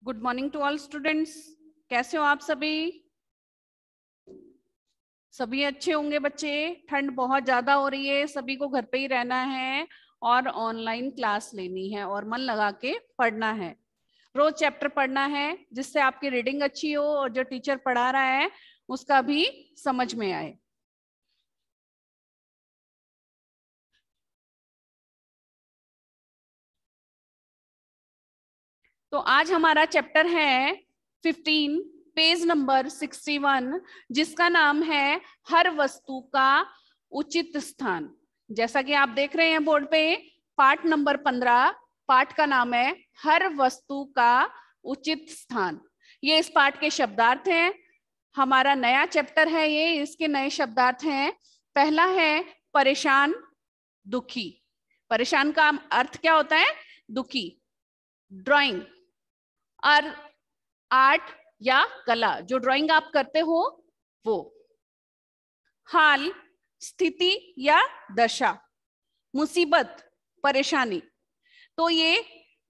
Good morning to all students. कैसे हो आप सभी? सभी अच्छे होंगे बच्चे। ठंड बहुत ज्यादा हो रही है, सभी को घर पे ही रहना है और ऑनलाइन क्लास लेनी है और मन लगा के पढ़ना है। रोज चैप्टर पढ़ना है जिससे आपकी रीडिंग अच्छी हो और जो टीचर पढ़ा रहा है उसका भी समझ में आए। तो आज हमारा चैप्टर है 15, पेज नंबर 61, जिसका नाम है हर वस्तु का उचित स्थान। जैसा कि आप देख रहे हैं बोर्ड पे, पार्ट नंबर 15, पार्ट का नाम है हर वस्तु का उचित स्थान। ये इस पार्ट के शब्दार्थ हैं। हमारा नया चैप्टर है ये, इसके नए शब्दार्थ हैं। पहला है परेशान, दुखी। परेशान का अर्थ क्या होता है? दुखी। ड्राइंग और आर्ट या कला, जो ड्राइंग आप करते हो वो। हाल, स्थिति या दशा। मुसीबत, परेशानी। तो ये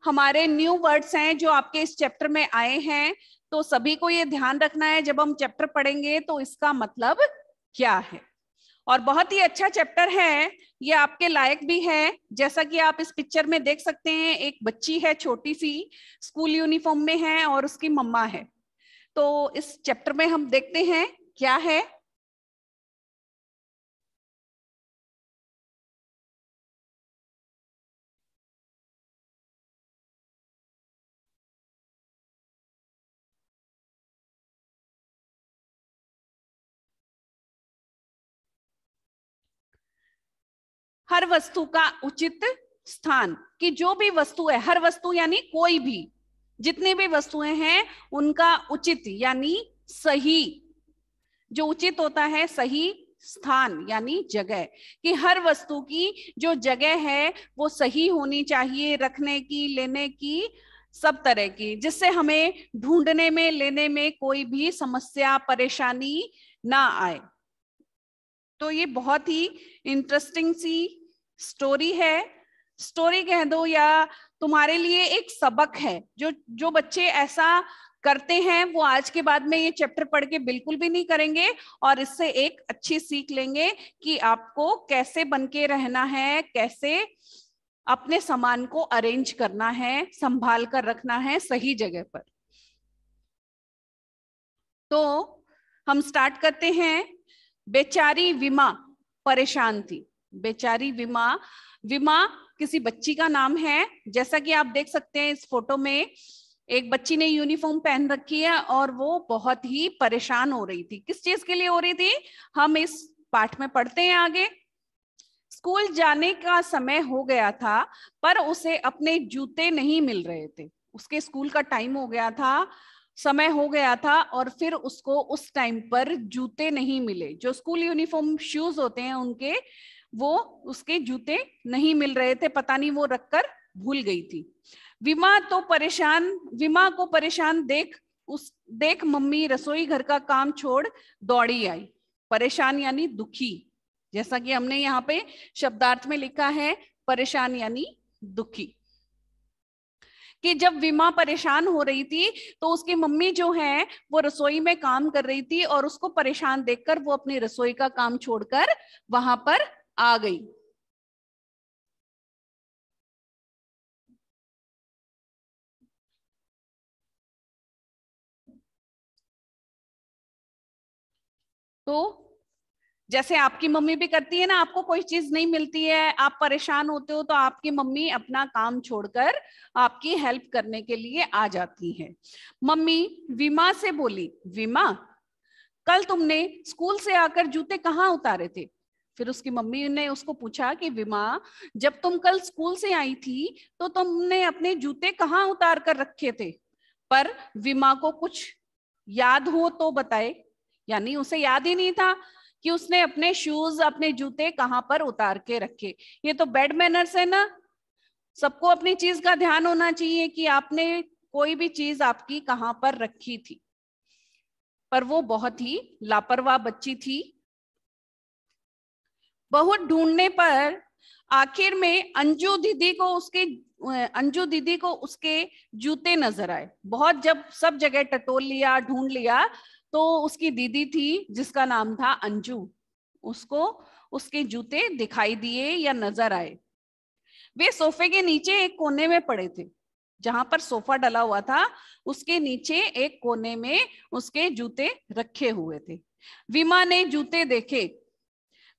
हमारे न्यू वर्ड्स हैं जो आपके इस चैप्टर में आए हैं। तो सभी को ये ध्यान रखना है जब हम चैप्टर पढ़ेंगे तो इसका मतलब क्या है। और बहुत ही अच्छा चैप्टर है, ये आपके लायक भी है। जैसा कि आप इस पिक्चर में देख सकते हैं, एक बच्ची है छोटी सी, स्कूल यूनिफॉर्म में है और उसकी मम्मा है। तो इस चैप्टर में हम देखते हैं क्या है। हर वस्तु का उचित स्थान, कि जो भी वस्तु है, हर वस्तु यानी कोई भी, जितनी भी वस्तुएं हैं उनका उचित यानी सही, जो उचित होता है सही, स्थान यानी जगह, कि हर वस्तु की जो जगह है वो सही होनी चाहिए, रखने की, लेने की, सब तरह की, जिससे हमें ढूंढने में, लेने में कोई भी समस्या, परेशानी ना आए। तो ये बहुत ही इंटरेस्टिंग सी स्टोरी है। स्टोरी कह दो या तुम्हारे लिए एक सबक है। जो जो बच्चे ऐसा करते हैं वो आज के बाद में ये चैप्टर पढ़ के बिल्कुल भी नहीं करेंगे और इससे एक अच्छी सीख लेंगे कि आपको कैसे बन के रहना है, कैसे अपने सामान को अरेंज करना है, संभाल कर रखना है सही जगह पर। तो हम स्टार्ट करते हैं। बेचारी विमा परेशान थी। बेचारी विमा, विमा किसी बच्ची का नाम है। जैसा कि आप देख सकते हैं इस फोटो में, एक बच्ची ने यूनिफॉर्म पहन रखी है और वो बहुत ही परेशान हो रही थी। किस चीज के लिए हो रही थी, हम इस पाठ में पढ़ते हैं आगे। स्कूल जाने का समय हो गया था पर उसे अपने जूते नहीं मिल रहे थे। उसके स्कूल का टाइम हो गया था, समय हो गया था और फिर उसको उस टाइम पर जूते नहीं मिले। जो स्कूल यूनिफॉर्म शूज होते हैं उनके, वो उसके जूते नहीं मिल रहे थे, पता नहीं वो रखकर भूल गई थी। विमा को परेशान देख मम्मी रसोई घर का काम छोड़ दौड़ी आई। परेशान यानी दुखी, जैसा कि हमने यहाँ पे शब्दार्थ में लिखा है, परेशान यानी दुखी। कि जब विमा परेशान हो रही थी तो उसकी मम्मी जो है वो रसोई में काम कर रही थी और उसको परेशान देखकर वो अपनी रसोई का काम छोड़कर वहां पर आ गई। तो जैसे आपकी मम्मी भी करती है ना, आपको कोई चीज नहीं मिलती है, आप परेशान होते हो तो आपकी मम्मी अपना काम छोड़कर आपकी हेल्प करने के लिए आ जाती है। मम्मी विमा से बोली, विमा कल तुमने स्कूल से आकर जूते कहाँ उतारे थे? फिर उसकी मम्मी ने उसको पूछा कि विमा, जब तुम कल स्कूल से आई थी तो तुमने अपने जूते कहाँ उतार कर रखे थे? पर विमा को कुछ याद हो तो बताए, यानी उसे याद ही नहीं था कि उसने अपने शूज, अपने जूते कहाँ पर उतार के रखे। ये तो बैड मैनर्स है ना। सबको अपनी चीज का ध्यान होना चाहिए कि आपने कोई भी चीज आपकी कहाँ पर रखी थी। पर वो बहुत ही लापरवाह बच्ची थी। बहुत ढूंढने पर आखिर में अंजू दीदी को उसके जूते नजर आए। बहुत जब सब जगह टटोल लिया, ढूंढ लिया, तो उसकी दीदी थी जिसका नाम था अंजू, उसको उसके जूते दिखाई दिए या नजर आए। वे सोफे के नीचे एक कोने में पड़े थे, जहां पर सोफा डला हुआ था उसके नीचे एक कोने में उसके जूते रखे हुए थे। विमा ने जूते देखे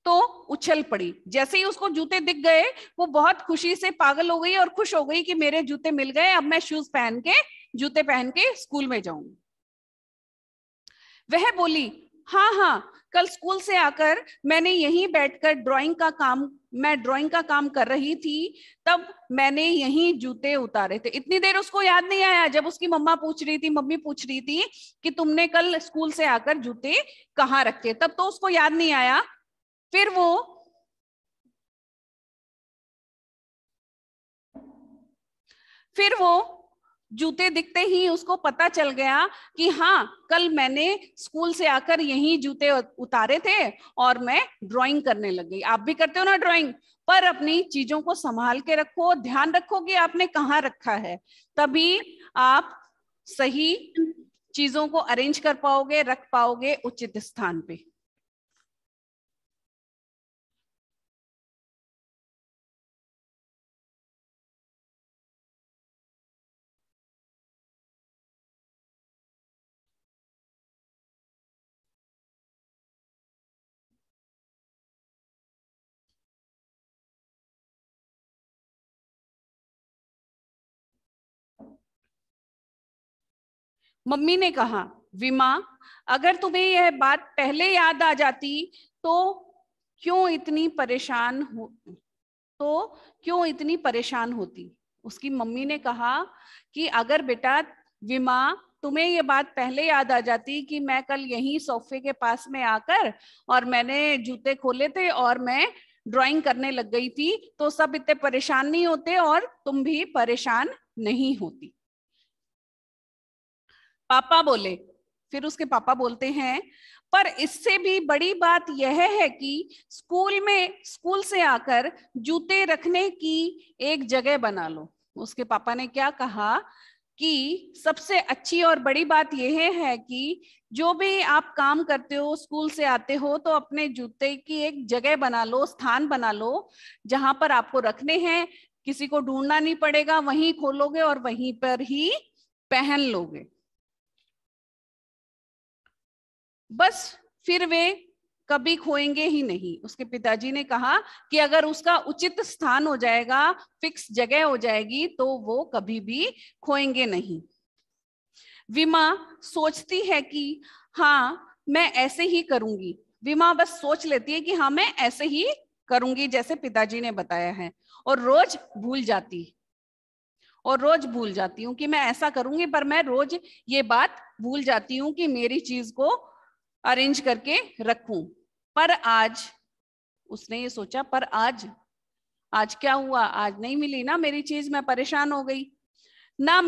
तो उछल पड़ी। जैसे ही उसको जूते दिख गए, वो बहुत खुशी से पागल हो गई और खुश हो गई कि मेरे जूते मिल गए, अब मैं शूज पहन के, जूते पहन के स्कूल में जाऊंगी। वह बोली, हाँ हाँ, कल स्कूल से आकर मैंने यहीं बैठकर ड्राइंग का काम कर रही थी, तब मैंने यहीं जूते उतारे थे। इतनी देर उसको याद नहीं आया, जब उसकी मम्मी पूछ रही थी कि तुमने कल स्कूल से आकर जूते कहाँ रखे, तब तो उसको याद नहीं आया। फिर वो जूते दिखते ही उसको पता चल गया कि हाँ, कल मैंने स्कूल से आकर यही जूते उतारे थे और मैं ड्राइंग करने लग गई। आप भी करते हो ना ड्राइंग, पर अपनी चीजों को संभाल के रखो, ध्यान रखो कि आपने कहाँ रखा है, तभी आप सही चीजों को अरेंज कर पाओगे, रख पाओगे उचित स्थान पे। मम्मी ने कहा, विमा, अगर तुम्हें यह बात पहले याद आ जाती तो क्यों इतनी परेशान हो तो क्यों इतनी परेशान होती। उसकी मम्मी ने कहा कि अगर बेटा, विमा, तुम्हें ये बात पहले याद आ जाती कि मैं कल यहीं सोफे के पास में आकर और मैंने जूते खोले थे और मैं ड्राइंग करने लग गई थी, तो सब इतने परेशान नहीं होते और तुम भी परेशान नहीं होती। पापा बोले। फिर उसके पापा बोलते हैं, पर इससे भी बड़ी बात यह है कि स्कूल से आकर जूते रखने की एक जगह बना लो। उसके पापा ने क्या कहा कि सबसे अच्छी और बड़ी बात यह है कि जो भी आप काम करते हो, स्कूल से आते हो, तो अपने जूते की एक जगह बना लो, स्थान बना लो, जहां पर आपको रखने हैं। किसी को ढूंढना नहीं पड़ेगा, वहीं खोलोगे और वहीं पर ही पहन लोगे। बस फिर वे कभी खोएंगे ही नहीं। उसके पिताजी ने कहा कि अगर उसका उचित स्थान हो जाएगा, फिक्स जगह हो जाएगी, तो वो कभी भी खोएंगे नहीं। विमा सोचती है कि हाँ, मैं ऐसे ही करूंगी। विमा बस सोच लेती है कि हाँ, मैं ऐसे ही करूंगी जैसे पिताजी ने बताया है, और रोज भूल जाती हूँ कि मैं ऐसा करूंगी, पर मैं रोज ये बात भूल जाती हूँ कि मेरी चीज को अरेंज करके रखूं। पर आज, उसने ये सोचा, पर आज आज क्या हुआ, आज नहीं मिली ना मेरी चीज, मैं परेशान हो गई। ना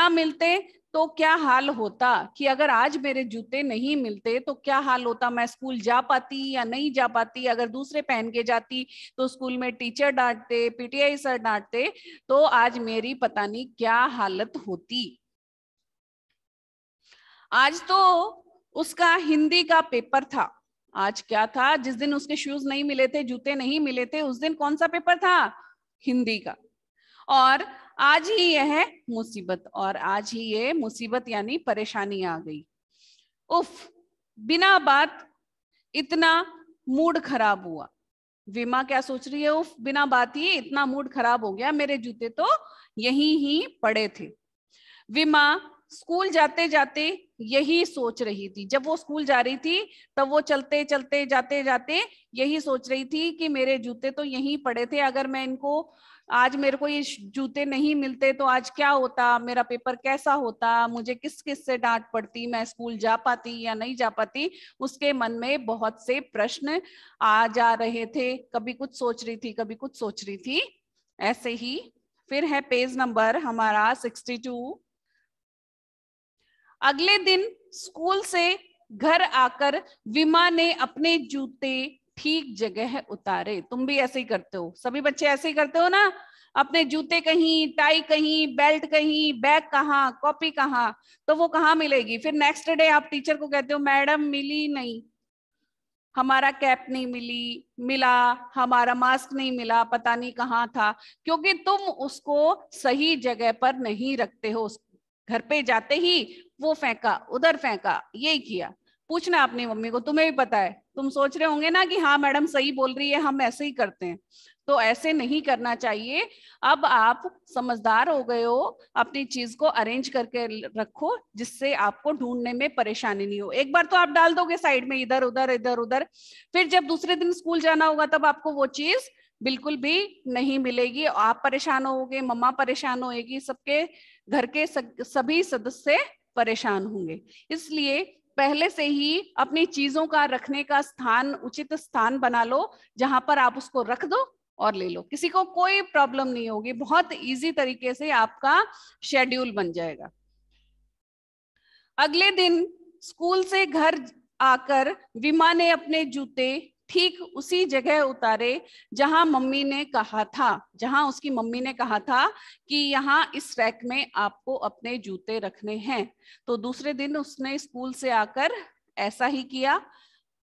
मिलते तो क्या हाल होता, कि अगर आज मेरे जूते नहीं मिलते तो क्या हाल होता, मैं स्कूल जा पाती या नहीं जा पाती। अगर दूसरे पहन के जाती तो स्कूल में टीचर डांटते, पीटीआई सर डांटते, तो आज मेरी पता नहीं क्या हालत होती। आज तो उसका हिंदी का पेपर था। आज क्या था, जिस दिन उसके शूज नहीं मिले थे, जूते नहीं मिले थे, उस दिन कौन सा पेपर था, हिंदी का। और आज ही यह मुसीबत, और आज ही ये मुसीबत यानी परेशानी आ गई। उफ, बिना बात इतना मूड खराब हुआ। विमा क्या सोच रही है, उफ, बिना बात ही इतना मूड खराब हो गया, मेरे जूते तो यहीं ही पड़े थे। विमा स्कूल जाते जाते यही सोच रही थी। जब वो स्कूल जा रही थी, तब वो चलते चलते जाते जाते यही सोच रही थी कि मेरे जूते तो यहीं पड़े थे, अगर मैं इनको, आज मेरे को ये जूते नहीं मिलते तो आज क्या होता, मेरा पेपर कैसा होता, मुझे किस किस से डांट पड़ती, मैं स्कूल जा पाती या नहीं जा पाती। उसके मन में बहुत से प्रश्न आ जा रहे थे, कभी कुछ सोच रही थी, कभी कुछ सोच रही थी, ऐसे ही। फिर है पेज नंबर हमारा 62। अगले दिन स्कूल से घर आकर विमा ने अपने जूते ठीक जगह उतारे। तुम भी ऐसे ही करते हो, सभी बच्चे ऐसे ही करते हो ना, अपने जूते कहीं, टाई कहीं, बेल्ट कहीं, बैग कहाँ, कॉपी कहाँ, तो वो कहाँ मिलेगी? फिर नेक्स्ट डे आप टीचर को कहते हो मैडम मिली नहीं, हमारा कैप नहीं मिला, हमारा मास्क नहीं मिला, पता नहीं कहाँ था, क्योंकि तुम उसको सही जगह पर नहीं रखते हो। घर पे जाते ही वो फेंका, उधर फेंका, यही किया। पूछना अपनी मम्मी को, तुम्हें भी पता है। तुम सोच रहे होंगे ना कि हाँ मैडम सही बोल रही है, हम ऐसे ही करते हैं। तो ऐसे नहीं करना चाहिए। अब आप समझदार हो गए हो, अपनी चीज को अरेंज करके रखो जिससे आपको ढूंढने में परेशानी नहीं हो। एक बार तो आप डाल दोगे साइड में, इधर उधर इधर उधर, फिर जब दूसरे दिन स्कूल जाना होगा तब आपको वो चीज बिल्कुल भी नहीं मिलेगी। आप परेशान होगे, मम्मा परेशान होगी, सबके घर के सभी सदस्य परेशान होंगे। इसलिए पहले से ही अपनी चीजों का रखने का स्थान, उचित स्थान बना लो, जहां पर आप उसको रख दो और ले लो, किसी को कोई प्रॉब्लम नहीं होगी। बहुत इजी तरीके से आपका शेड्यूल बन जाएगा। अगले दिन स्कूल से घर आकर विमा ने अपने जूते ठीक उसी जगह उतारे जहां मम्मी ने कहा था, जहां उसकी मम्मी ने कहा था कि यहाँ इस रैक में आपको अपने जूते रखने हैं। तो दूसरे दिन उसने स्कूल से आकर ऐसा ही किया,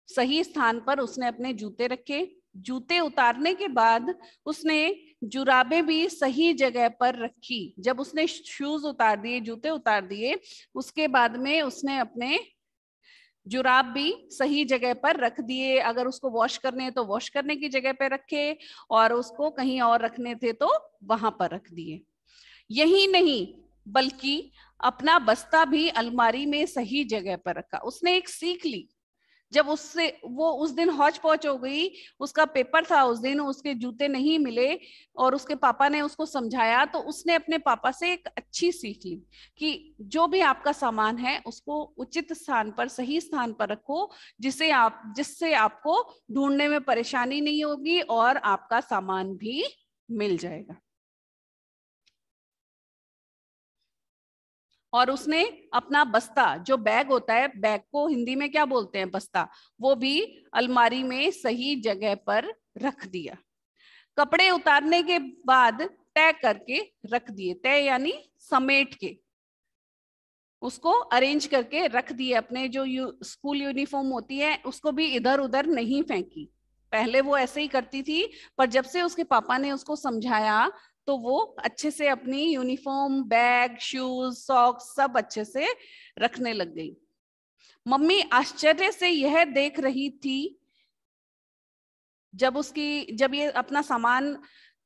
सही स्थान पर उसने अपने जूते रखे। जूते उतारने के बाद उसने जुराबें भी सही जगह पर रखी। जब उसने शूज उतार दिए, जूते उतार दिए, उसके बाद में उसने अपने जुराब भी सही जगह पर रख दिए। अगर उसको वॉश करने हैं तो वॉश करने की जगह पे रखे, और उसको कहीं और रखने थे तो वहां पर रख दिए। यही नहीं बल्कि अपना बस्ता भी अलमारी में सही जगह पर रखा। उसने एक सीख ली। जब उससे वो उस दिन हौच पौच हो गई, उसका पेपर था उस दिन, उसके जूते नहीं मिले और उसके पापा ने उसको समझाया, तो उसने अपने पापा से एक अच्छी सीख ली कि जो भी आपका सामान है उसको उचित स्थान पर, सही स्थान पर रखो, जिससे आपको ढूंढने में परेशानी नहीं होगी और आपका सामान भी मिल जाएगा। और उसने अपना बस्ता, जो बैग होता है, बैग को हिंदी में क्या बोलते हैं, बस्ता, वो भी अलमारी में सही जगह पर रख दिया। कपड़े उतारने के बाद तय करके रख दिए, तय यानी समेट के, उसको अरेंज करके रख दिए। अपने जो स्कूल यूनिफॉर्म होती है उसको भी इधर उधर नहीं फेंकी। पहले वो ऐसे ही करती थी, पर जब से उसके पापा ने उसको समझाया तो वो अच्छे से अपनी यूनिफॉर्म, बैग, शूज, सॉक्स सब अच्छे से रखने लग गई। मम्मी आश्चर्य से यह देख रही थी, जब ये अपना सामान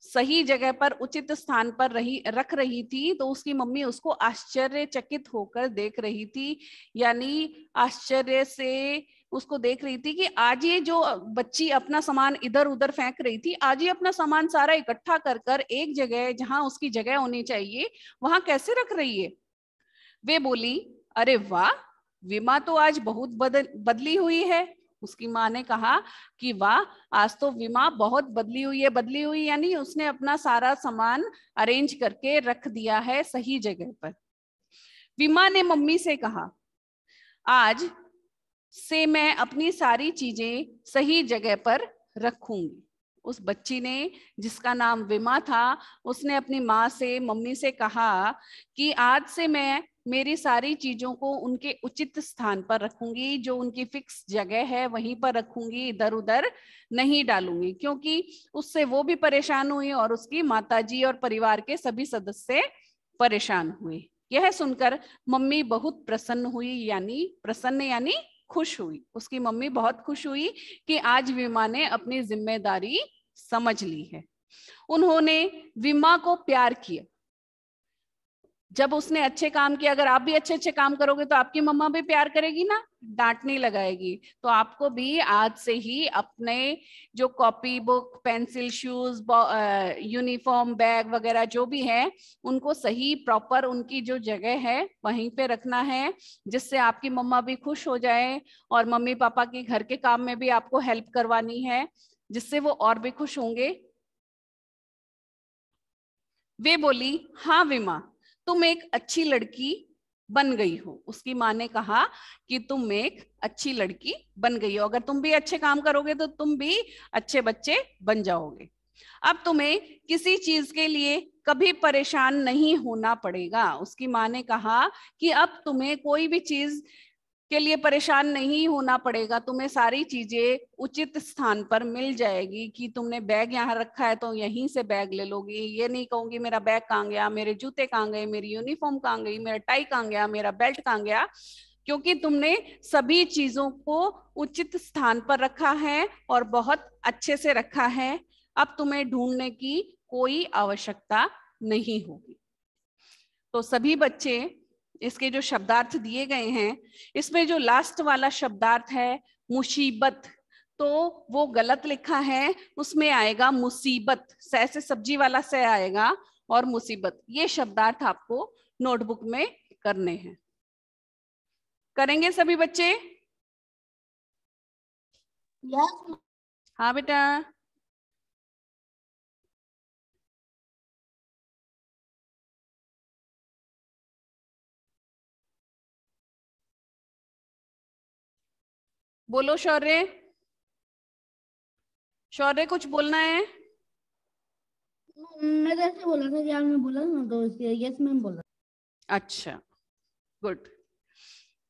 सही जगह पर, उचित स्थान पर रख रही थी, तो उसकी मम्मी उसको आश्चर्यचकित होकर देख रही थी। यानी आश्चर्य से उसको देख रही थी कि आज ये जो बच्ची अपना सामान इधर उधर फेंक रही थी, आज ये अपना सामान सारा इकट्ठा कर कर एक जगह, जहां उसकी जगह होनी चाहिए, वहां कैसे रख रही है। वे बोली, अरे वाह, विमा तो आज बहुत बदली हुई है। उसकी माँ ने कहा कि वाह, आज तो विमा बहुत बदली हुई है। बदली हुई यानी उसने अपना सारा सामान अरेंज करके रख दिया है सही जगह पर। विमा ने मम्मी से कहा, आज से मैं अपनी सारी चीजें सही जगह पर रखूंगी। उस बच्ची ने, जिसका नाम विमा था, उसने अपनी माँ से, मम्मी से कहा कि आज से मैं मेरी सारी चीजों को उनके उचित स्थान पर रखूंगी, जो उनकी फिक्स जगह है वहीं पर रखूंगी, इधर उधर नहीं डालूंगी। क्योंकि उससे वो भी परेशान हुई और उसकी माताजी और परिवार के सभी सदस्य परेशान हुए। यह सुनकर मम्मी बहुत प्रसन्न हुई, यानी खुश हुई। उसकी मम्मी बहुत खुश हुई कि आज विमा ने अपनी जिम्मेदारी समझ ली है। उन्होंने विमा को प्यार किया। जब उसने अच्छे काम किए, अगर आप भी अच्छे अच्छे काम करोगे तो आपकी मम्मा भी प्यार करेगी ना, डांट नहीं लगाएगी। तो आपको भी आज से ही अपने जो copy, book, pencil, shoes, uniform, bag वगैरह जो भी है, उनको सही प्रॉपर उनकी जो जगह है वहीं पे रखना है, जिससे आपकी मम्मा भी खुश हो जाए और मम्मी पापा की घर के काम में भी आपको हेल्प करवानी है, जिससे वो और भी खुश होंगे। वे बोली, हाँ विमा, तुम एक अच्छी लड़की बन गई हो। उसकी माँ ने कहा कि तुम एक अच्छी लड़की बन गई हो, अगर तुम भी अच्छे काम करोगे तो तुम भी अच्छे बच्चे बन जाओगे। अब तुम्हें किसी चीज के लिए कभी परेशान नहीं होना पड़ेगा। उसकी माँ ने कहा कि अब तुम्हें कोई भी चीज के लिए परेशान नहीं होना पड़ेगा, तुम्हें सारी चीजें उचित स्थान पर मिल जाएगी, कि तुमने बैग यहाँ रखा है तो यहीं से बैग ले लोगी, ये नहीं कहूंगी मेरा बैग कहाँ गया, मेरे जूते कहाँ गए, मेरी यूनिफॉर्म कहाँ गई, मेरा टाई कहाँ गया, मेरा बेल्ट कहाँ गया, क्योंकि तुमने सभी चीजों को उचित स्थान पर रखा है और बहुत अच्छे से रखा है। अब तुम्हें ढूंढने की कोई आवश्यकता नहीं होगी। तो सभी बच्चे इसके जो शब्दार्थ दिए गए हैं, इसमें जो लास्ट वाला शब्दार्थ है मुसीबत, तो वो गलत लिखा है, उसमें आएगा मुसीबत, से सब्जी वाला से आएगा और मुसीबत। ये शब्दार्थ आपको नोटबुक में करने हैं। करेंगे सभी बच्चे? यस। हाँ बेटा। बोलो शौर्य, शौर्य कुछ बोलना है? मैं जैसे बोला था यार, मैं बोला ना तो यस मैम बोला। अच्छा, गुड।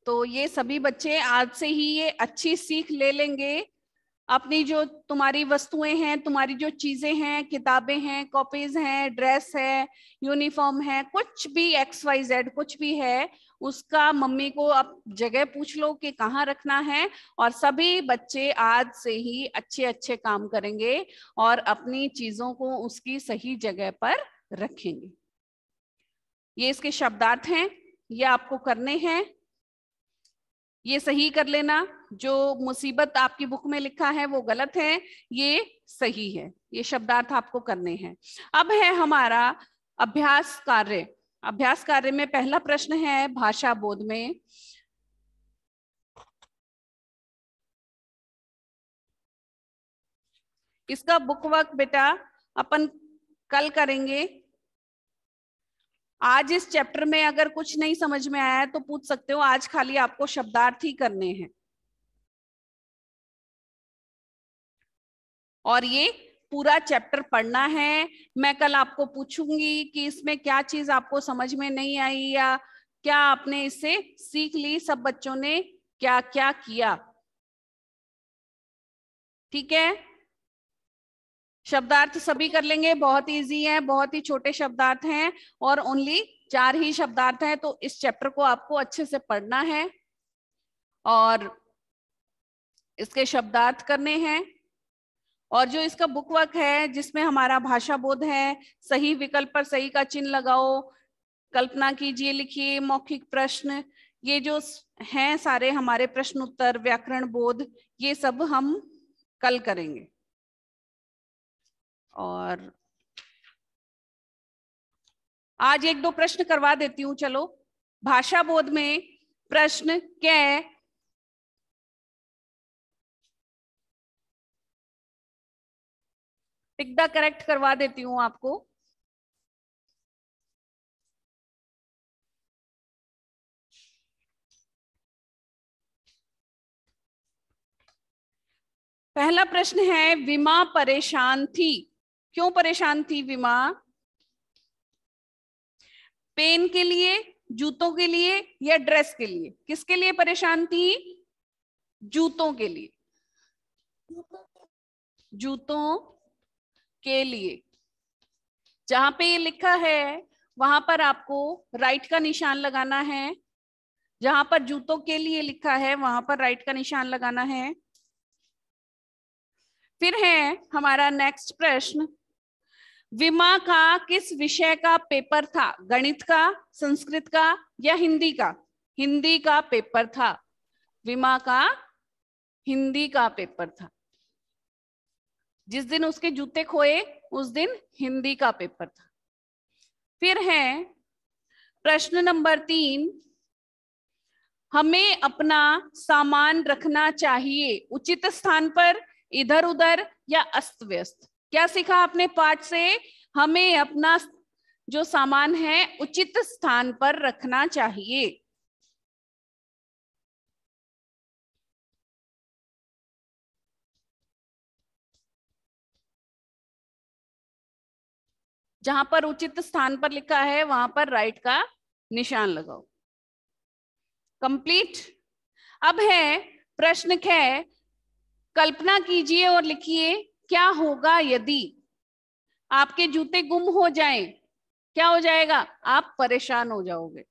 तो ये सभी बच्चे आज से ही ये अच्छी सीख ले लेंगे। अपनी जो तुम्हारी वस्तुएं हैं, तुम्हारी जो चीजें हैं, किताबें हैं, कॉपीज हैं, ड्रेस है, यूनिफॉर्म है, कुछ भी XYZ कुछ भी है, उसका मम्मी को अब जगह पूछ लो कि कहाँ रखना है। और सभी बच्चे आज से ही अच्छे अच्छे काम करेंगे और अपनी चीजों को उसकी सही जगह पर रखेंगे। ये इसके शब्दार्थ हैं, ये आपको करने हैं, ये सही कर लेना। जो मुसीबत आपकी बुक में लिखा है वो गलत है, ये सही है। ये शब्दार्थ आपको करने हैं। अब है हमारा अभ्यास कार्य। अभ्यास कार्य में पहला प्रश्न है भाषा बोध में। इसका बुक वर्क बेटा अपन कल करेंगे। आज इस चैप्टर में अगर कुछ नहीं समझ में आया है तो पूछ सकते हो, आज खाली आपको शब्दार्थ ही करने हैं। और ये पूरा चैप्टर पढ़ना है। मैं कल आपको पूछूंगी कि इसमें क्या चीज आपको समझ में नहीं आई या क्या आपने इससे सीख ली, सब बच्चों ने क्या क्या किया। ठीक है? शब्दार्थ सभी कर लेंगे, बहुत इजी है, बहुत ही छोटे शब्दार्थ हैं और ओनली 4 ही शब्दार्थ हैं। तो इस चैप्टर को आपको अच्छे से पढ़ना है और इसके शब्दार्थ करने हैं। और जो इसका बुक वर्क है जिसमें हमारा भाषा बोध है, सही विकल्प पर सही का चिन्ह लगाओ, कल्पना कीजिए, लिखिए, मौखिक प्रश्न, ये जो हैं सारे हमारे प्रश्न उत्तर, व्याकरण बोध, ये सब हम कल करेंगे। और आज 1-2 प्रश्न करवा देती हूँ। चलो, भाषा बोध में प्रश्न क्या टिक द करेक्ट करवा देती हूँ आपको। पहला प्रश्न है, विमा परेशान थी। क्यों परेशान थी विमा? पेन के लिए, जूतों के लिए या ड्रेस के लिए? किसके लिए परेशान थी? जूतों के लिए। जूतों के लिए। जहां पे ये लिखा है वहां पर आपको राइट का निशान लगाना है। जहां पर जूतों के लिए लिखा है वहां पर राइट का निशान लगाना है। फिर है हमारा नेक्स्ट प्रश्न, विमा का किस विषय का पेपर था? गणित का, संस्कृत का या हिंदी का? हिंदी का पेपर था। विमा का हिंदी का पेपर था। जिस दिन उसके जूते खोए उस दिन हिंदी का पेपर था। फिर है प्रश्न नंबर 3, हमें अपना सामान रखना चाहिए उचित स्थान पर, इधर उधर या अस्त व्यस्त? क्या सीखा आपने पाठ से? हमें अपना जो सामान है उचित स्थान पर रखना चाहिए। जहां पर उचित स्थान पर लिखा है वहां पर राइट का निशान लगाओ। कंप्लीट। अब है प्रश्न 6। कल्पना कीजिए और लिखिए क्या होगा यदि आपके जूते गुम हो जाएं। क्या हो जाएगा? आप परेशान हो जाओगे।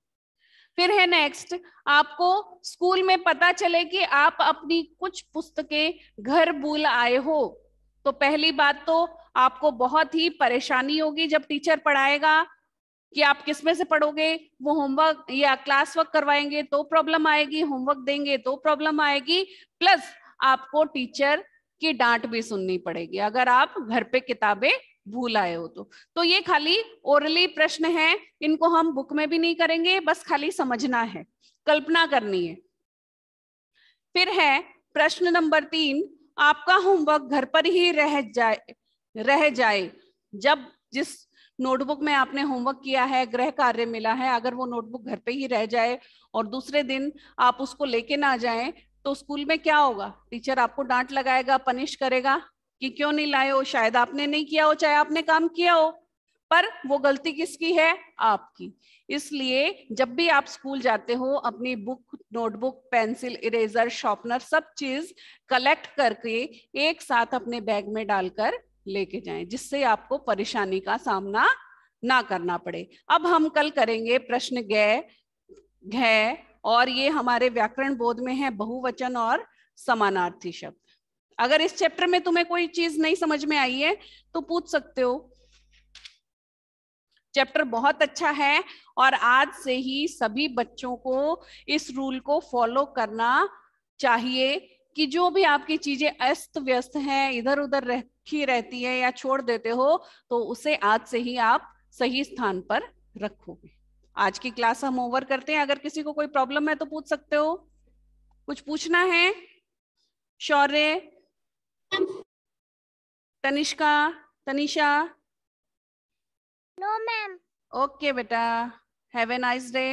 फिर है नेक्स्ट, आपको स्कूल में पता चले कि आप अपनी कुछ पुस्तकें घर भूल आए हो। तो पहली बात तो आपको बहुत ही परेशानी होगी जब टीचर पढ़ाएगा कि आप किस में से पढ़ोगे। वो होमवर्क या क्लास वर्क करवाएंगे तो प्रॉब्लम आएगी, होमवर्क देंगे तो प्रॉब्लम आएगी, प्लस आपको टीचर की डांट भी सुननी पड़ेगी अगर आप घर पे किताबें भूल आए हो तो ये खाली ओरली प्रश्न है, इनको हम बुक में भी नहीं करेंगे, बस खाली समझना है, कल्पना करनी है। फिर है प्रश्न नंबर 3। आपका होमवर्क घर पर ही रह जाए जब जिस नोटबुक में आपने होमवर्क किया है, गृह कार्य मिला है, अगर वो नोटबुक घर पे ही रह जाए और दूसरे दिन आप उसको लेके ना जाएं तो स्कूल में क्या होगा? टीचर आपको डांट लगाएगा, पनिश करेगा कि क्यों नहीं लाए हो। शायद आपने नहीं किया हो, चाहे आपने काम किया हो, पर वो गलती किसकी है? आपकी। इसलिए जब भी आप स्कूल जाते हो अपनी book, notebook, pencil, eraser, sharpener सब चीज कलेक्ट करके एक साथ अपने बैग में डालकर लेके जाएं, जिससे आपको परेशानी का सामना ना करना पड़े। अब हम कल करेंगे प्रश्न घ, और ये हमारे व्याकरण बोध में है बहुवचन और समानार्थी शब्द। अगर इस चैप्टर में तुम्हें कोई चीज नहीं समझ में आई है तो पूछ सकते हो। चैप्टर बहुत अच्छा है और आज से ही सभी बच्चों को इस रूल को फॉलो करना चाहिए कि जो भी आपकी चीजें अस्त व्यस्त हैं, इधर उधर रखी रहती है या छोड़ देते हो, तो उसे आज से ही आप सही स्थान पर रखोगे। आज की क्लास हम ओवर करते हैं। अगर किसी को कोई प्रॉब्लम है तो पूछ सकते हो। कुछ पूछना है? Shaurya, Tanishka, Tanisha? No ma'am. Okay बेटा, हैव ए नाइस डे।